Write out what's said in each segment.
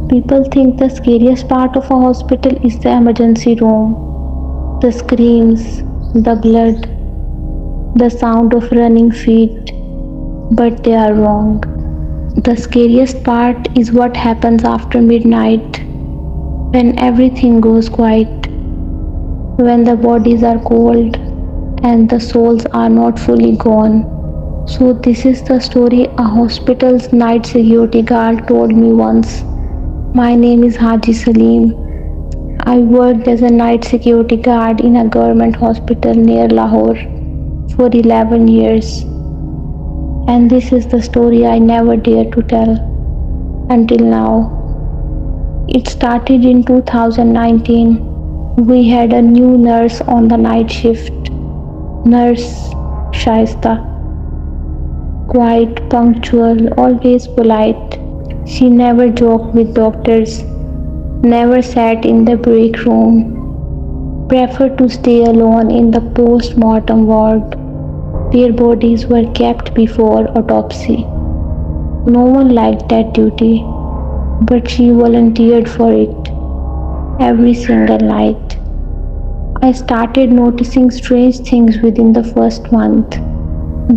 People think the scariest part of a hospital is the emergency room, the screams, the blood, the sound of running feet, but they are wrong. The scariest part is what happens after midnight, when everything goes quiet, when the bodies are cold and the souls are not fully gone. So, this is the story a hospital's night security guard told me once. My name is Haji Salim. I worked as a night security guard in a government hospital near Lahore for 11 years. And this is the story I never dared to tell until now. It started in 2019. We had a new nurse on the night shift, Nurse Shaista. Quiet, punctual, always polite. She never joked with doctors, never sat in the break room, preferred to stay alone in the post-mortem ward, where bodies were kept before autopsy. No one liked that duty, but she volunteered for it every single night. I started noticing strange things within the first month.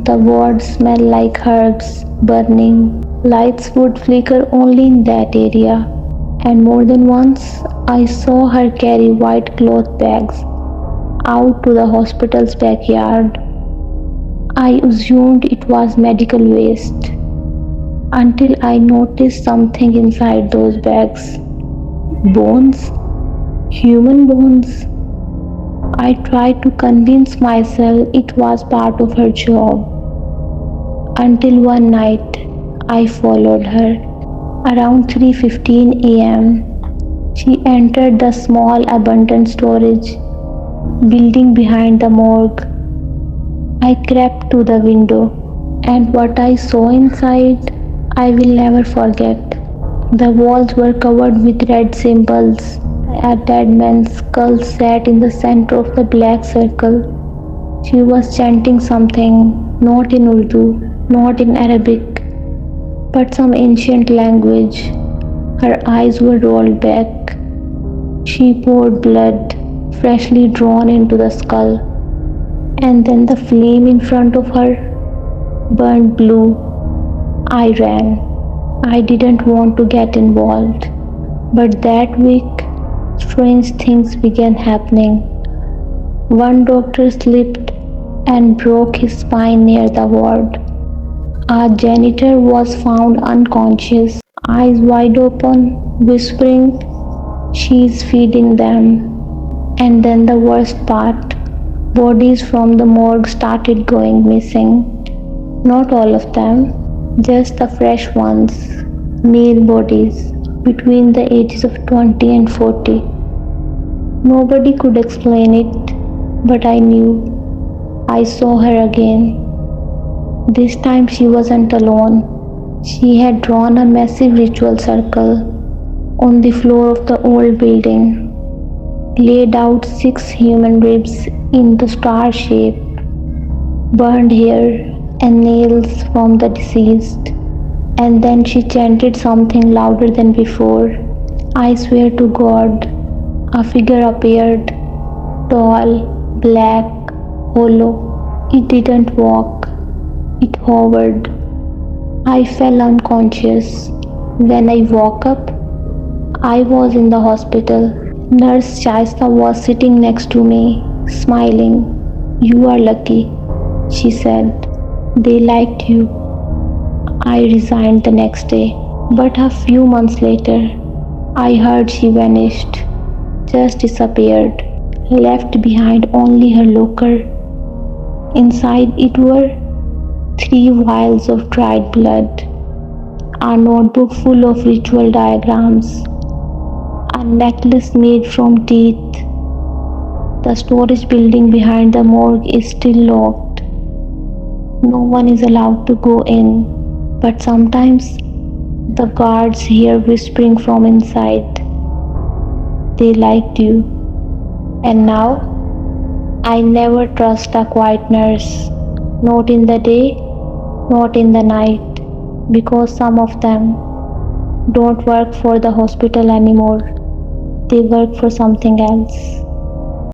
The ward smelled like herbs burning. Lights would flicker only in that area, and more than once I saw her carry white cloth bags out to the hospital's backyard. I assumed it was medical waste until I noticed something inside those bags. Bones? Human bones? I tried to convince myself it was part of her job. Until one night, I followed her. Around 3:15 a.m., she entered the small abandoned storage building behind the morgue. I crept to the window, and what I saw inside, I will never forget. The walls were covered with red symbols. A dead man's skull sat in the center of the black circle. She was chanting something, not in Urdu, not in Arabic, but some ancient language. Her eyes were rolled back. She poured blood, freshly drawn into the skull. And then the flame in front of her burned blue. I ran. I didn't want to get involved. But that week, strange things began happening. One doctor slipped and broke his spine near the ward. Our janitor was found unconscious, eyes wide open, whispering, "She's feeding them." And then the worst part, bodies from the morgue started going missing. Not all of them, just the fresh ones, male bodies between the ages of 20 and 40. Nobody could explain it, but I knew. I saw her again. This time she wasn't alone. She had drawn a massive ritual circle on the floor of the old building, laid out 6 human ribs in the star shape, burned hair and nails from the deceased, and then she chanted something louder than before. I swear to God, a figure appeared, tall, black, hollow. It didn't walk, it hovered. I fell unconscious. When I woke up, I was in the hospital. Nurse Shaista was sitting next to me, smiling. "You are lucky," she said. "They liked you." I resigned the next day. But a few months later, I heard she vanished, just disappeared, left behind only her locker. Inside it were 3 vials of dried blood, a notebook full of ritual diagrams, a necklace made from teeth. The storage building behind the morgue is still locked. No one is allowed to go in, but sometimes the guards hear whispering from inside. They liked you. And now, I never trust a quiet nurse, not in the day, not in the night, because some of them don't work for the hospital anymore. They work for something else.